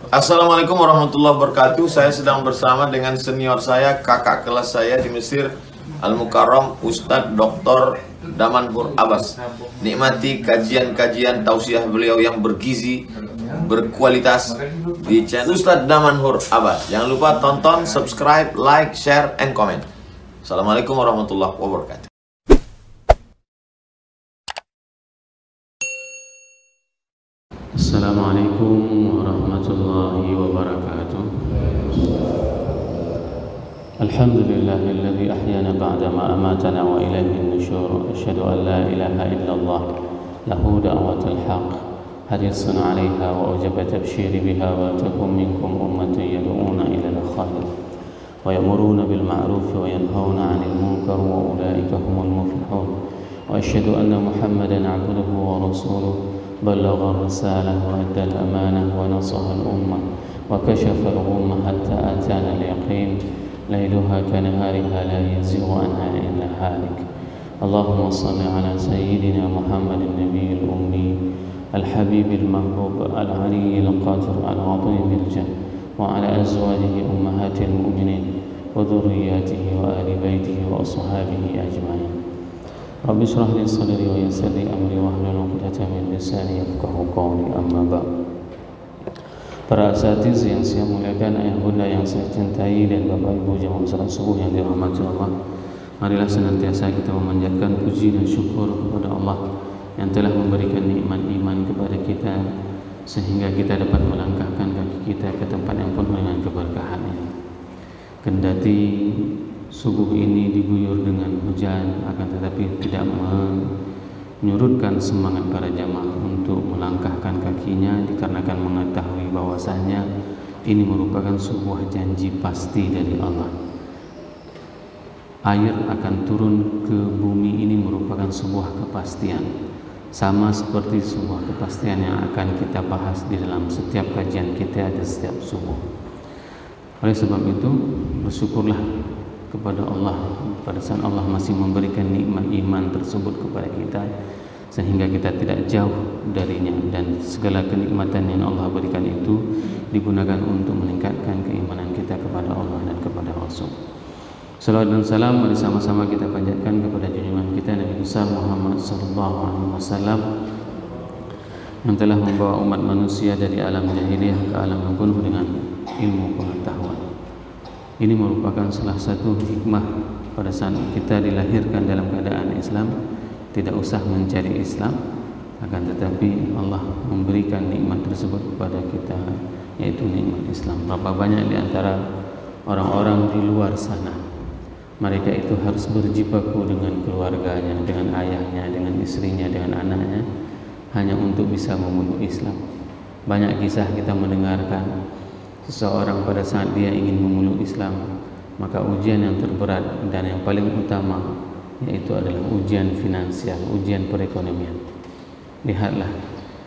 Assalamualaikum warahmatullahi wabarakatuh. Saya sedang bersama dengan senior saya, kakak kelas saya di Mesir, Al-Mukarram, Ustadz Dr. Damanhur Abbas. Nikmati kajian-kajian tausiah beliau yang bergizi, berkualitas di channel Ustadz Damanhur Abbas. Jangan lupa tonton, subscribe, like, share, and comment. Assalamualaikum warahmatullahi wabarakatuh. Assalamualaikum warahmatullahi wabarakatuh. Alhamdulillahilladzi ahyana ba'dama amatana wa ilaihin nusyur. Asyhadu an la ilaha illallah lahu da'watul haqq harisun 'alaiha wa ujaba tabsyiri biha wa takum minkum ummatun yad'una ila al-khair wa ya'muruna bil ma'ruf wa yanhauna 'anil munkar wa ulaika humul muflihun. Wa asyhadu anna Muhammadan 'abduhu wa rasuluhu بلغ الرسالة وأدى الأمانة ونصح الأمة وكشف الغمة حتى أتانا اليقين ليلها كنهارها لا يزيغ عنها إلا هالك. اللهم صل على سيدنا محمد النبي الأمي الحبيب المحبوب العلي القادر العظيم الجاه وعلى أزواجه أمهات المؤمنين وذرياته وآل بيته وأصحابه أجمعين. Rabbi shrah li sadri wa yassir li amri wahlul 'uqdatam min lisani yafqahu qawli, amma ba'd. Para asatiz yang saya muliakan, ayah bunda yang saya cintai, dan bapak ibu jamaah salat subuh yang dirahmati Allah, marilah senantiasa kita memanjatkan puji dan syukur kepada Allah yang telah memberikan nikmat iman kepada kita sehingga kita dapat melangkahkan kaki kita ke tempat yang penuh dengan keberkahan ini. Kendati subuh ini diguyur dengan hujan, akan tetapi tidak menyurutkan semangat para jamaah untuk melangkahkan kakinya, dikarenakan mengetahui bahwasanya ini merupakan sebuah janji pasti dari Allah. Air akan turun ke bumi ini merupakan sebuah kepastian, sama seperti sebuah kepastian yang akan kita bahas di dalam setiap kajian kita di setiap subuh. Oleh sebab itu, bersyukurlah kepada Allah pada saat Allah masih memberikan nikmat iman tersebut kepada kita sehingga kita tidak jauh darinya, dan segala kenikmatan yang Allah berikan itu digunakan untuk meningkatkan keimanan kita kepada Allah dan kepada Rasul. Salawat dan salam mari sama-sama kita panjatkan kepada junjungan kita Nabi besar Muhammad sallallahu alaihi wasallam yang telah membawa umat manusia dari alam jahiliyah ke alam yang penuh dengan ilmu pengetahuan. Ini merupakan salah satu hikmah pada saat kita dilahirkan dalam keadaan Islam, tidak usah mencari Islam, akan tetapi Allah memberikan nikmat tersebut kepada kita, yaitu nikmat Islam. Berapa banyak di antara orang-orang di luar sana, mereka itu harus berjibaku dengan keluarganya, dengan ayahnya, dengan istrinya, dengan anaknya, hanya untuk bisa memeluk Islam. Banyak kisah kita mendengarkan seseorang pada saat dia ingin memeluk Islam, maka ujian yang terberat dan yang paling utama yaitu adalah ujian finansial, ujian perekonomian. Lihatlah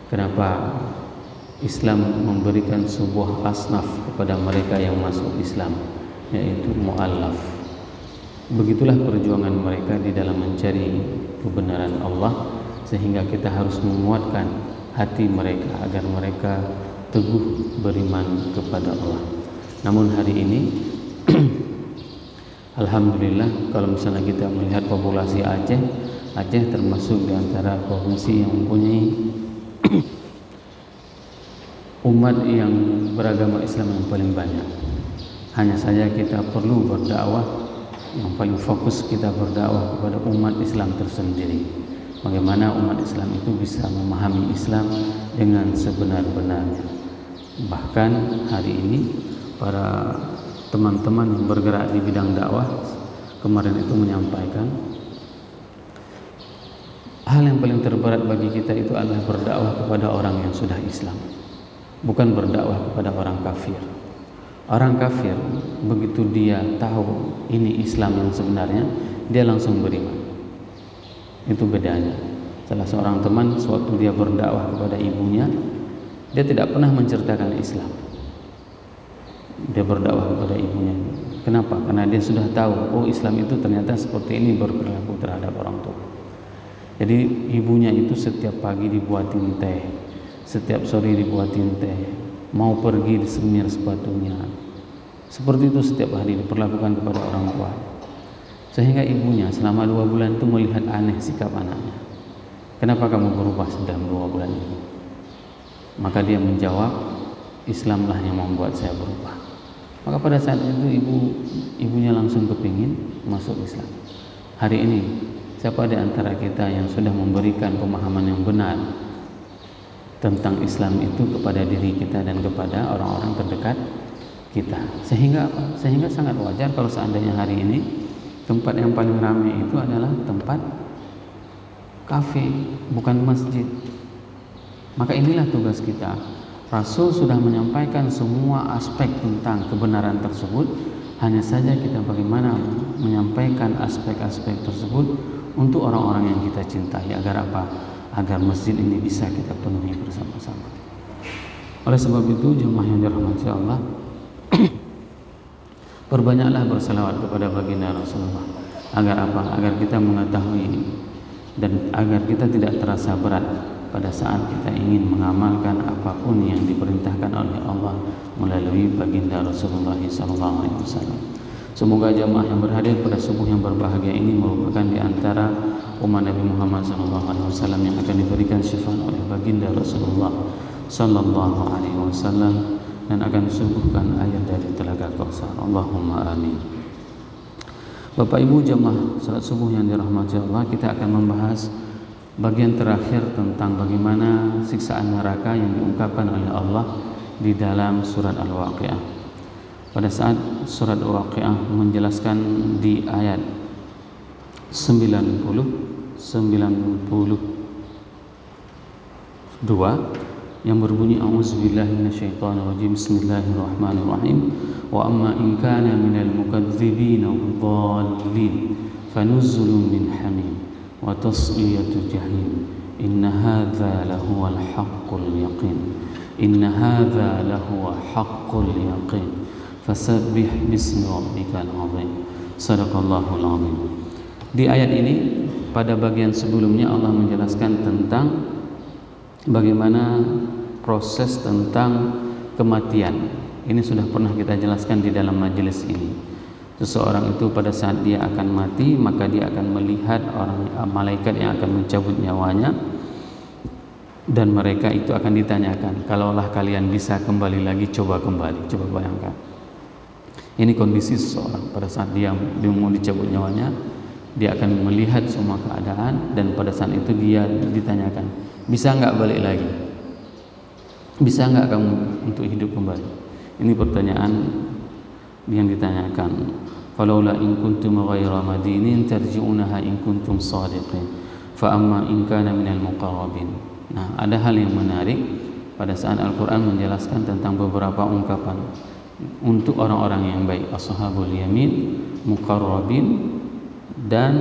kenapa Islam memberikan sebuah asnaf kepada mereka yang masuk Islam, yaitu mu'allaf. Begitulah perjuangan mereka di dalam mencari kebenaran Allah, sehingga kita harus menguatkan hati mereka agar mereka teguh beriman kepada Allah. Namun hari ini alhamdulillah, kalau misalnya kita melihat populasi Aceh termasuk di antara provinsi yang mempunyai umat yang beragama Islam yang paling banyak. Hanya saja kita perlu berdakwah, yang paling fokus kita berdakwah kepada umat Islam tersendiri. Bagaimana umat Islam itu bisa memahami Islam dengan sebenar-benarnya. Bahkan hari ini para teman-teman yang bergerak di bidang dakwah kemarin itu menyampaikan hal yang paling terberat bagi kita itu adalah berdakwah kepada orang yang sudah Islam, bukan berdakwah kepada orang kafir. Orang kafir begitu dia tahu ini Islam yang sebenarnya, dia langsung beriman. Itu bedanya. Salah seorang teman sewaktu dia berdakwah kepada ibunya, dia tidak pernah menceritakan Islam. Dia berdakwah kepada ibunya. Kenapa? Karena dia sudah tahu, oh Islam itu ternyata seperti ini berperilaku terhadap orang tua. Jadi ibunya itu setiap pagi dibuatin teh, setiap sore dibuatin teh, mau pergi disemir sepatunya. Seperti itu setiap hari diperlakukan kepada orang tua. Sehingga ibunya selama 2 bulan itu melihat aneh sikap anaknya. Kenapa kamu berubah dalam 2 bulan ini? Maka dia menjawab, Islamlah yang membuat saya berubah. Maka pada saat itu ibunya langsung kepingin masuk Islam. Hari ini siapa di antara kita yang sudah memberikan pemahaman yang benar tentang Islam itu kepada diri kita dan kepada orang-orang terdekat kita? Sehingga apa? Sehingga sangat wajar kalau seandainya hari ini tempat yang paling ramai itu adalah tempat kafe, bukan masjid. Maka inilah tugas kita. Rasul sudah menyampaikan semua aspek tentang kebenaran tersebut, hanya saja kita bagaimana menyampaikan aspek-aspek tersebut untuk orang-orang yang kita cintai. Agar apa? Agar masjid ini bisa kita penuhi bersama-sama. Oleh sebab itu, jemaah yang dirahmati Allah, perbanyaklah berselawat kepada baginda Rasulullah. Agar apa? Agar kita mengetahui dan agar kita tidak terasa berat pada saat kita ingin mengamalkan apapun yang diperintahkan oleh Allah melalui baginda Rasulullah SAW. Semoga jamaah yang berhadir pada subuh yang berbahagia ini merupakan di antara umat Nabi Muhammad SAW yang akan diberikan syafaat oleh baginda Rasulullah SAW dan akan disuguhkan air dari telaga Kautsar. Allahumma amin. Bapak Ibu jamaah salat subuh yang dirahmati Allah, kita akan membahas bagian terakhir tentang bagaimana siksaan neraka yang diungkapkan oleh Allah di dalam surat Al-Waqiah. Pada saat surat Al-Waqiah menjelaskan di ayat 92 yang berbunyi a'udzubillahi minasyaitonirrajim, bismillahirrahmanirrahim, wa amma in kana minal mukadzibina dhallin fanuzulun min hamim wa tasliyatu jahim inna hadza lahuwal haqqul yaqin inna hadza lahuwa haqqul yaqin fasabbih bismi rabbikal azim. Sadaqallahul azim. Di ayat ini pada bagian sebelumnya Allah menjelaskan tentang bagaimana proses tentang kematian. Ini sudah pernah kita jelaskan di dalam majelis ini. Seseorang itu pada saat dia akan mati, maka dia akan melihat malaikat yang akan mencabut nyawanya, dan mereka itu akan ditanyakan, kalaulah kalian bisa kembali lagi, coba kembali. Coba bayangkan, ini kondisi seseorang pada saat dia mau dicabut nyawanya. Dia akan melihat semua keadaan, dan pada saat itu dia ditanyakan, bisa nggak balik lagi? Bisa nggak kamu untuk hidup kembali? Ini pertanyaan yang ditanyakan. Falaula in kuntum ghaira madinin tarji'unaha in kuntum shadiqin fa amma in kana minal muqarrabin. Nah, ada hal yang menarik pada saat Al-Qur'an menjelaskan tentang beberapa ungkapan untuk orang-orang yang baik, ashabul yamin, muqarrabin, dan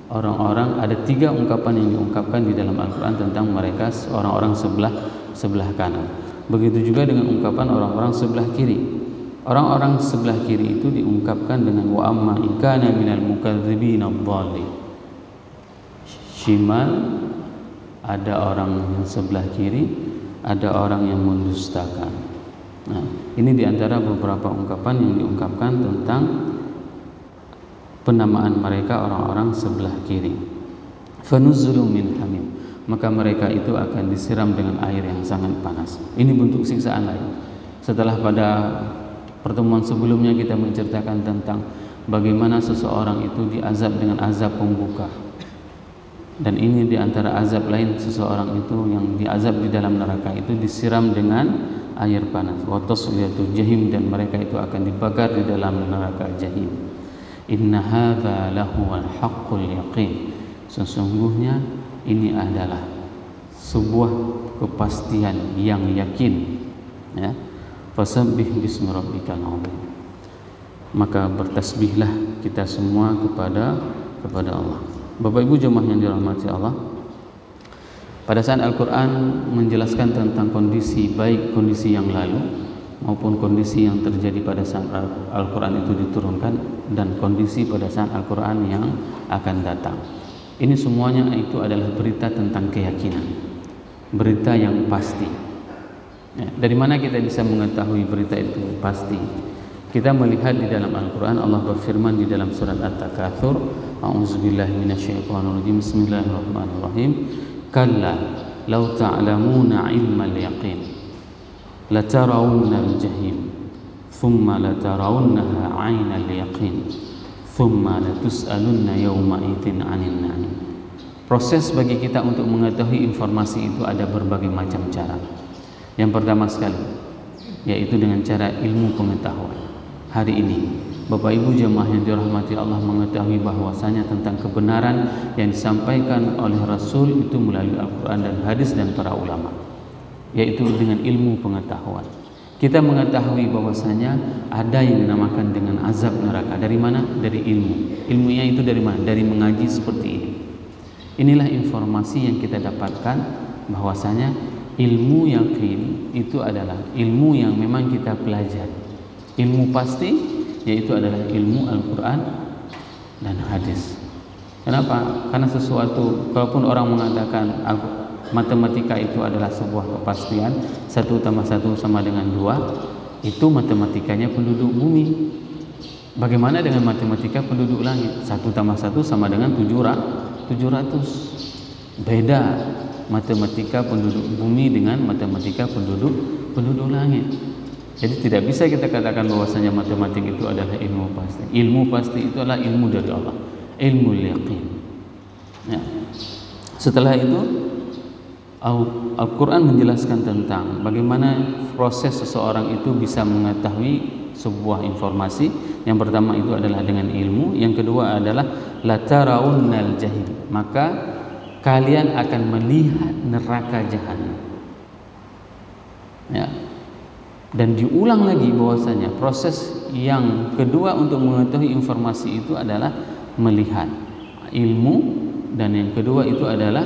orang-orang. Ada 3 ungkapan yang diungkapkan di dalam Al-Quran tentang mereka orang-orang sebelah kanan. Begitu juga dengan ungkapan orang-orang sebelah kiri. Orang-orang sebelah kiri itu diungkapkan dengan wa amma in kana minal mukadzibina dhalin. Shimal, ada orang yang sebelah kiri, ada orang yang mendustakan. Nah, ini diantara beberapa ungkapan yang diungkapkan tentang penamaan mereka orang-orang sebelah kiri. Fanuzulun min hamim, maka mereka itu akan disiram dengan air yang sangat panas. Ini bentuk siksaan lain. Setelah pada pertemuan sebelumnya kita menceritakan tentang bagaimana seseorang itu diazab dengan azab pembuka, dan ini diantara azab lain seseorang itu yang diazab di dalam neraka itu disiram dengan air panas. Wa tasliyatu jahim, dan mereka itu akan dibakar di dalam neraka jahim. Inna hadza lahuwal haqqul yaqin, sesungguhnya ini adalah sebuah kepastian yang yakin, ya. Fasabbih bismi rabbikal azim, maka bertasbihlah kita semua kepada Allah. Bapak Ibu jemaah yang dirahmati Allah, pada saat Al-Quran menjelaskan tentang kondisi baik kondisi yang lalu maupun kondisi yang terjadi pada saat Al-Quran itu diturunkan, dan kondisi pada saat Al-Quran yang akan datang, ini semuanya itu adalah berita tentang keyakinan, berita yang pasti. Ya, dari mana kita bisa mengetahui berita itu pasti? Kita melihat di dalam Al-Quran, Allah berfirman di dalam surat At-Takatsur, A'udzubillahi minasyaitonirrajim, Bismillahirrahmanirrahim, Kalla law ta'lamuna ilmal yaqin latarawunnal jahim thumma latarawunnaha 'ainal yaqin thumma latus'alunna yawma idzin 'anil na'im. Proses bagi kita untuk mengetahui informasi itu ada berbagai macam cara. Yang pertama sekali yaitu dengan cara ilmu pengetahuan. Hari ini Bapak Ibu jemaah yang dirahmati Allah mengetahui bahwasanya tentang kebenaran yang disampaikan oleh Rasul itu melalui Al-Quran dan hadis dan para ulama, yaitu dengan ilmu pengetahuan. Kita mengetahui bahwasanya ada yang dinamakan dengan azab neraka. Dari mana? Dari ilmu. Ilmunya itu dari mana? Dari mengaji seperti ini. Inilah informasi yang kita dapatkan bahwasanya ilmu yaqin itu adalah ilmu yang memang kita pelajari. Ilmu pasti yaitu adalah ilmu Al-Quran dan hadis. Kenapa? Karena sesuatu, kalaupun orang mengatakan matematika itu adalah sebuah kepastian, 1 tambah 1 sama dengan 2, itu matematikanya penduduk bumi. Bagaimana dengan matematika penduduk langit? 1 tambah 1 sama dengan 700. Beda matematika penduduk bumi dengan matematika penduduk langit. Jadi tidak bisa kita katakan bahwasanya matematik itu adalah ilmu pasti. Ilmu pasti itu adalah ilmu dari Allah, ilmu yaqin. Ya. Setelah itu Al-Quran menjelaskan tentang bagaimana proses seseorang itu bisa mengetahui sebuah informasi. Yang pertama itu adalah dengan ilmu. Yang kedua adalah latarawunnal jahim, maka kalian akan melihat neraka jahanam. Ya. Dan diulang lagi bahwasanya proses yang kedua untuk mengetahui informasi itu adalah melihat ilmu, dan yang kedua itu adalah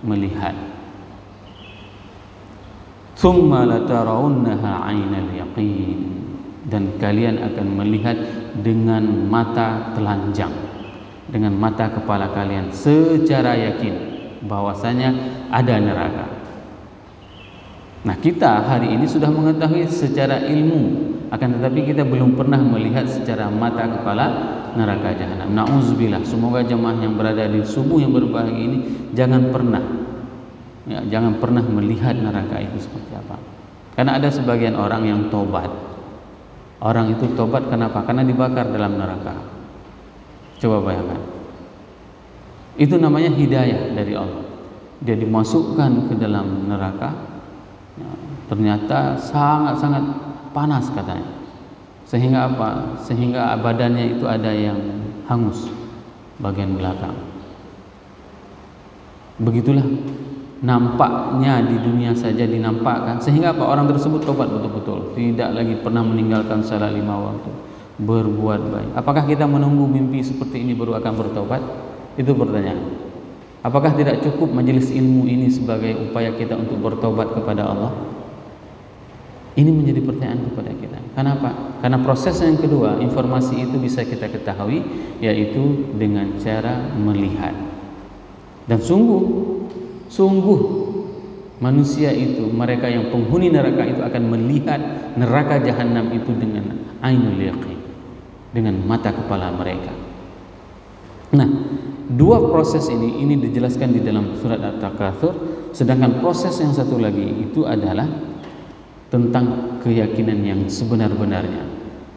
melihat. Tsumma latarawunnaha 'ainal yaqin, dan kalian akan melihat dengan mata telanjang, dengan mata kepala kalian secara yakin bahwasanya ada neraka. Nah, kita hari ini sudah mengetahui secara ilmu, akan tetapi kita belum pernah melihat secara mata kepala neraka jahanam. Nauzubillah, semoga jemaah yang berada di subuh yang berbahagia ini jangan pernah melihat neraka itu seperti apa. Karena ada sebagian orang yang tobat. Orang itu tobat kenapa? Karena dibakar dalam neraka. Coba bayangkan. Itu namanya hidayah dari Allah. Dia dimasukkan ke dalam neraka. Ternyata sangat-sangat panas katanya. Sehingga apa? Sehingga badannya itu ada yang hangus bagian belakang. Begitulah nampaknya di dunia saja dinampakkan, sehingga apa? Orang tersebut tobat betul-betul, tidak lagi pernah meninggalkan salat 5 waktu, berbuat baik. Apakah kita menunggu mimpi seperti ini baru akan bertobat? Itu pertanyaan. Apakah tidak cukup majelis ilmu ini sebagai upaya kita untuk bertobat kepada Allah? Ini menjadi pertanyaan kepada kita. Kenapa? Karena proses yang kedua, informasi itu bisa kita ketahui, yaitu dengan cara melihat. Dan sungguh manusia itu, mereka yang penghuni neraka itu akan melihat neraka jahanam itu dengan ainul yaqin, dengan mata kepala mereka. Nah, dua proses ini dijelaskan di dalam surat At-Takatsur, sedangkan proses yang satu lagi itu adalah tentang keyakinan yang sebenar-benarnya.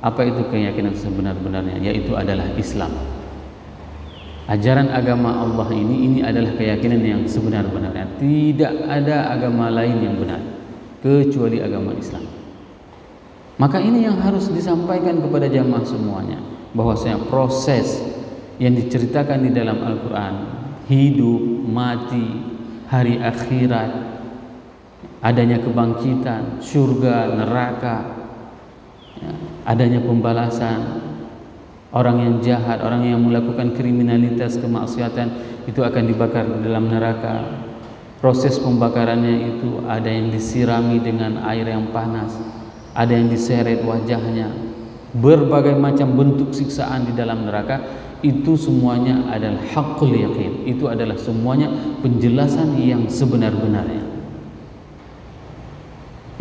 Apa itu keyakinan sebenar-benarnya? Yaitu adalah Islam. Ajaran agama Allah ini adalah keyakinan yang sebenar-benarnya. Tidak ada agama lain yang benar kecuali agama Islam. Maka ini yang harus disampaikan kepada jamaah semuanya, bahwasanya proses yang diceritakan di dalam Al-Quran, hidup, mati, hari akhirat, adanya kebangkitan, surga, neraka, adanya pembalasan. Orang yang jahat, orang yang melakukan kriminalitas, kemaksiatan, itu akan dibakar di dalam neraka. Proses pembakarannya itu ada yang disirami dengan air yang panas, ada yang diseret wajahnya, berbagai macam bentuk siksaan di dalam neraka. Itu semuanya adalah haqqul yaqin. Itu adalah semuanya penjelasan yang sebenar-benarnya.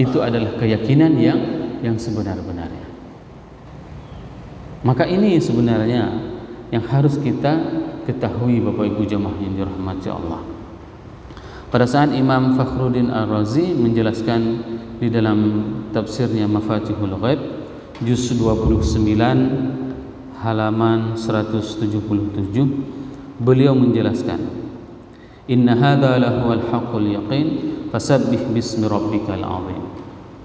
Itu adalah keyakinan yang sebenar-benarnya. Maka ini sebenarnya yang harus kita ketahui, Bapak Ibu jemaah yang dirahmati Allah. Pada saat Imam Fakhruddin Ar-Razi menjelaskan di dalam tafsirnya Mafatihul Ghaib juz 29 halaman 177, beliau menjelaskan, inna hadza lahuwal haqqul yaqin fasabbih bismi rabbikal azim.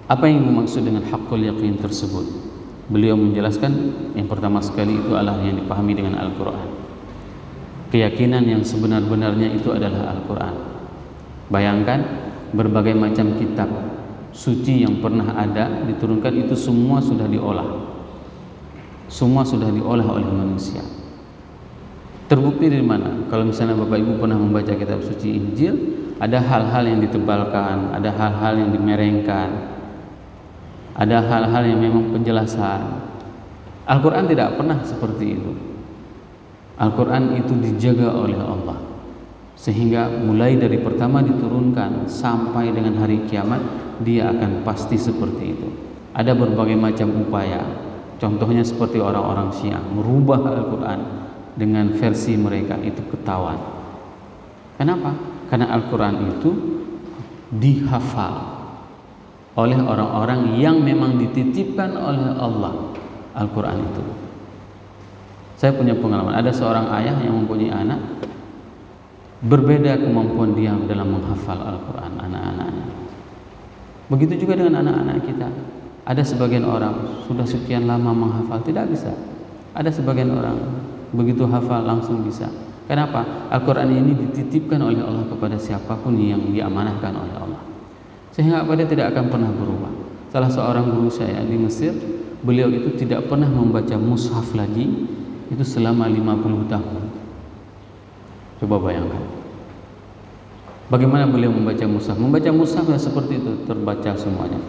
Apa yang dimaksud dengan haqqul yaqin tersebut? Beliau menjelaskan yang pertama sekali itu adalah yang dipahami dengan Al-Quran. Keyakinan yang sebenar-benarnya itu adalah Al-Quran. Bayangkan berbagai macam kitab suci yang pernah ada diturunkan itu semua sudah diolah. Semua sudah diolah oleh manusia. Terbukti dari mana? Kalau misalnya Bapak Ibu pernah membaca kitab suci Injil, ada hal-hal yang ditebalkan, ada hal-hal yang dimerengkan, ada hal-hal yang memang penjelasan. Al-Quran tidak pernah seperti itu. Al-Quran itu dijaga oleh Allah, sehingga mulai dari pertama diturunkan sampai dengan hari kiamat dia akan pasti seperti itu. Ada berbagai macam upaya. Contohnya seperti orang-orang Syiah merubah Al-Quran dengan versi mereka, itu ketahuan. Kenapa? Karena Al-Quran itu dihafal oleh orang-orang yang memang dititipkan oleh Allah Al-Quran itu. Saya punya pengalaman, ada seorang ayah yang mempunyai anak, berbeda kemampuan dia dalam menghafal Al-Quran anak-anaknya. Begitu juga dengan anak-anak kita. Ada sebagian orang sudah sekian lama menghafal tidak bisa. Ada sebagian orang begitu hafal langsung bisa. Kenapa? Al-Quran ini dititipkan oleh Allah kepada siapapun yang diamanahkan oleh Allah, sehingga apa, dia tidak akan pernah berubah. Salah seorang guru saya di Mesir, beliau itu tidak pernah membaca mushaf lagi itu selama 50 tahun. Coba bayangkan bagaimana beliau membaca mushaf. Membaca mushaf ya seperti itu, terbaca semuanya.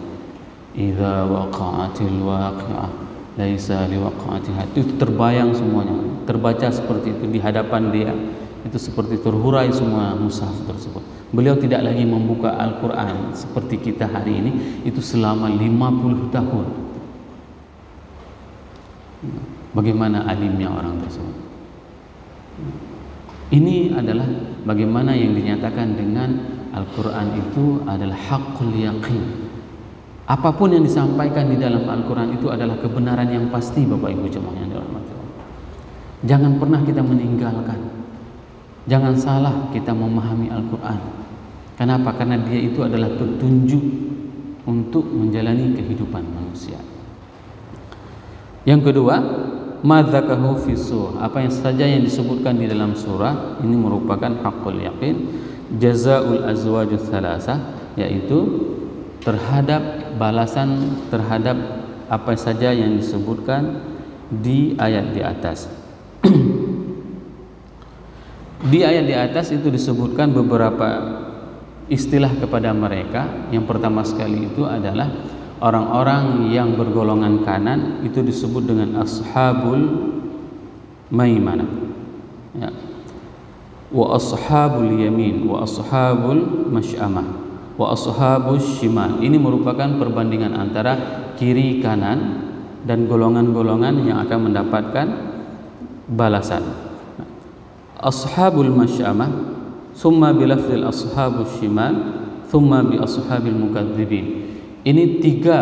Idza waqa'atil waqi'ah laisa liwaqa'atiha, itu terbayang semuanya, terbaca seperti itu di hadapan dia. Itu seperti terhurai semua mushaf tersebut. Beliau tidak lagi membuka Al-Quran seperti kita hari ini itu selama 50 tahun. Bagaimana alimnya orang tersebut. Ini adalah bagaimana yang dinyatakan dengan Al-Quran itu adalah haqqul yaqin. Apapun yang disampaikan di dalam Al-Quran itu adalah kebenaran yang pasti, Bapak Ibu jemaah yang dirahmati Allah. Jangan pernah kita meninggalkan. Jangan salah kita memahami Al-Quran. Kenapa? Karena dia itu adalah petunjuk untuk menjalani kehidupan manusia. Yang kedua, madzakahu fi surah, apa yang saja yang disebutkan di dalam surah ini merupakan haqqul yaqin. Jazaul azwajus thalasah, yaitu terhadap balasan terhadap apa saja yang disebutkan di ayat di atas. Di ayat di atas itu disebutkan beberapa istilah kepada mereka. Yang pertama sekali itu adalah orang-orang yang bergolongan kanan, itu disebut dengan ashabul maimanah, ya. Wa ashabul yamin, wa ashabul masy'amah, wa ashabus shimal. Ini merupakan perbandingan antara kiri kanan dan golongan-golongan yang akan mendapatkan balasan. Ashabul masy'amah summa bilafzil ashabus shimal thumma bi ashabil mukadzibin. Ini tiga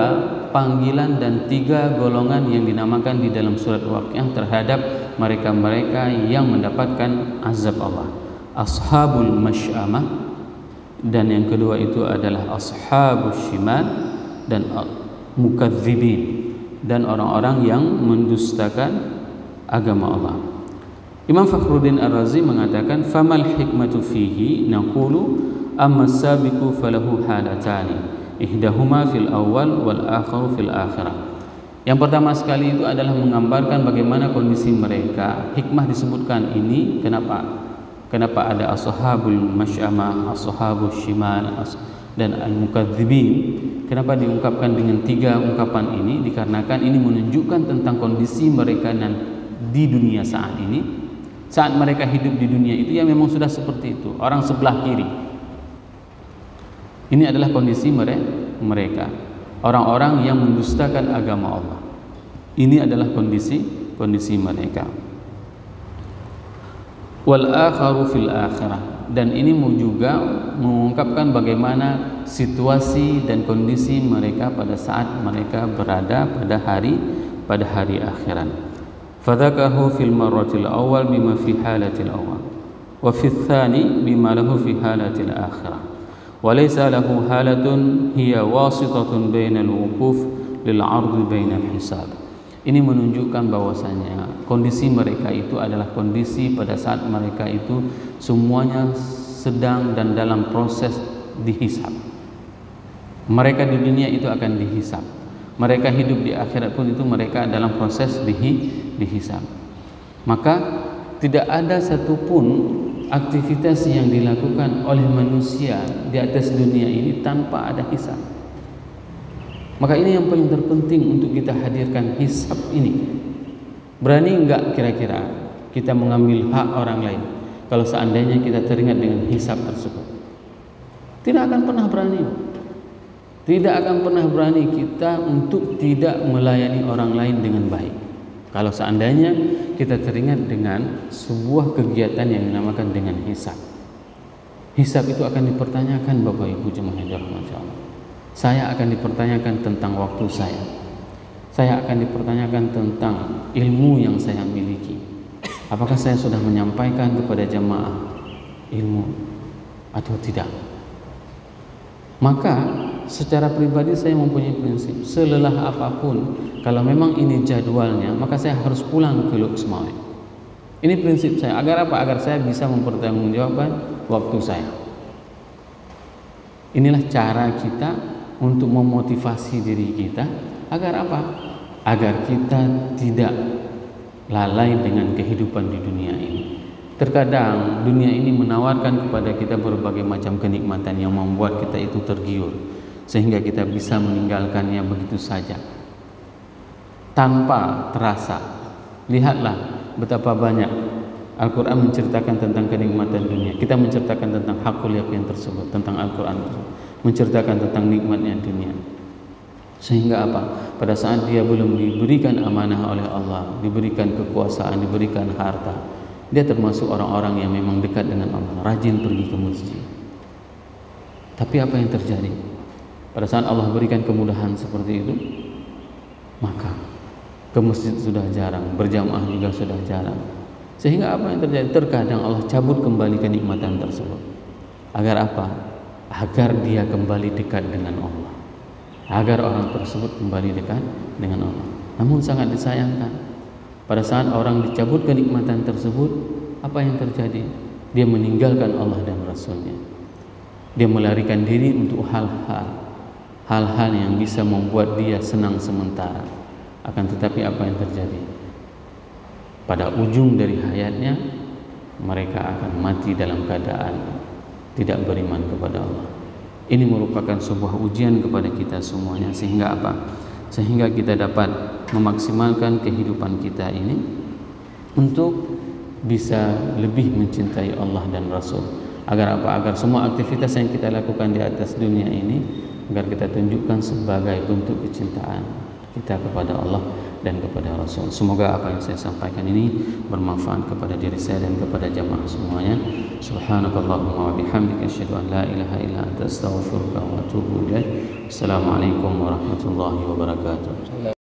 panggilan dan tiga golongan yang dinamakan di dalam surat Waqiah terhadap mereka-mereka yang mendapatkan azab Allah. Ashabul masy'amah, dan yang kedua itu adalah ashabus shimal dan mukadzibin, dan orang-orang yang mendustakan agama Allah. Imam Fakhruddin Ar-Razi mengatakan, famal hikmatu fihi naqulu amma sabiqu falahu halatani ihdahuma fil awal wal akharu fil akhirah. Yang pertama sekali itu adalah menggambarkan bagaimana kondisi mereka. Hikmah disebutkan ini kenapa ada ashabul masy'amah, ashabus shimal dan al-mukadzibin. Kenapa diungkapkan dengan tiga ungkapan ini? Dikarenakan ini menunjukkan tentang kondisi mereka di dunia saat ini. Saat mereka hidup di dunia itu ya memang sudah seperti itu, orang sebelah kiri. Ini adalah kondisi mereka, orang-orang yang mendustakan agama Allah. Ini adalah kondisi mereka. Wal akharu fil akhirah, dan ini juga mengungkapkan bagaimana situasi dan kondisi mereka pada saat mereka berada pada hari akhirat. Fadzakahu fil marratil awal bima fi halatil awal wa fi tsani bima lahu fi halatil akhirah wa laysa lahu halatun hiya wasitatun bainal wuquf lil 'ardhi bainal hisab. Ini menunjukkan bahwasanya kondisi mereka itu adalah kondisi pada saat mereka itu semuanya sedang dan dalam proses dihisab. Mereka di dunia itu akan dihisab. Mereka hidup di akhirat pun itu mereka dalam proses dihisab. Maka tidak ada satupun aktivitas yang dilakukan oleh manusia di atas dunia ini tanpa ada hisab. Maka ini yang paling terpenting untuk kita hadirkan, hisab ini. Berani enggak kira-kira kita mengambil hak orang lain kalau seandainya kita teringat dengan hisab tersebut? Tidak akan pernah berani. Tidak akan pernah berani kita untuk tidak melayani orang lain dengan baik kalau seandainya kita teringat dengan sebuah kegiatan yang dinamakan dengan hisab. Hisab itu akan dipertanyakan, Bapak Ibu jemaah yang dirahmati Allah. Saya akan dipertanyakan tentang waktu saya. Saya akan dipertanyakan tentang ilmu yang saya miliki. Apakah saya sudah menyampaikan kepada jemaah ilmu atau tidak? Maka secara pribadi saya mempunyai prinsip, selelah apapun, kalau memang ini jadwalnya, maka saya harus pulang ke Luxembourg. Ini prinsip saya. Agar apa? Agar saya bisa mempertanggungjawabkan waktu saya. Inilah cara kita untuk memotivasi diri kita agar apa? Agar kita tidak lalai dengan kehidupan di dunia ini. Terkadang dunia ini menawarkan kepada kita berbagai macam kenikmatan yang membuat kita itu tergiur, sehingga kita bisa meninggalkannya begitu saja tanpa terasa. Lihatlah betapa banyak Al-Quran menceritakan tentang kenikmatan dunia. Kita menceritakan tentang hakul yakin tersebut, tentang Al-Quran tersebut, menceritakan tentang nikmatnya dunia. Sehingga apa? Pada saat dia belum diberikan amanah oleh Allah, diberikan kekuasaan, diberikan harta, dia termasuk orang-orang yang memang dekat dengan Allah, rajin pergi ke masjid. Tapi apa yang terjadi? Pada saat Allah berikan kemudahan seperti itu, maka ke masjid sudah jarang, berjamaah juga sudah jarang. Sehingga apa yang terjadi? Terkadang Allah cabut kembali kenikmatan tersebut. Agar apa? Agar dia kembali dekat dengan Allah, agar orang tersebut kembali dekat dengan Allah. Namun sangat disayangkan, pada saat orang dicabut kenikmatan tersebut, apa yang terjadi? Dia meninggalkan Allah dan Rasulnya. Dia melarikan diri untuk hal-hal yang bisa membuat dia senang sementara. Akan tetapi apa yang terjadi? Pada ujung dari hayatnya, mereka akan mati dalam keadaan tidak beriman kepada Allah. Ini merupakan sebuah ujian kepada kita semuanya, sehingga apa? Sehingga kita dapat memaksimalkan kehidupan kita ini untuk bisa lebih mencintai Allah dan Rasul. Agar apa? Agar semua aktivitas yang kita lakukan di atas dunia ini, agar kita tunjukkan sebagai bentuk kecintaan kita kepada Allah dan kepada Rasul. Semoga apa yang saya sampaikan ini bermanfaat kepada diri saya dan kepada jamaah semuanya. Subhanakallahumma wa bihamdika asyhadu an la ilaha illa anta astaghfiruka wa atubu ilaik. Assalamualaikum warahmatullahi wabarakatuh.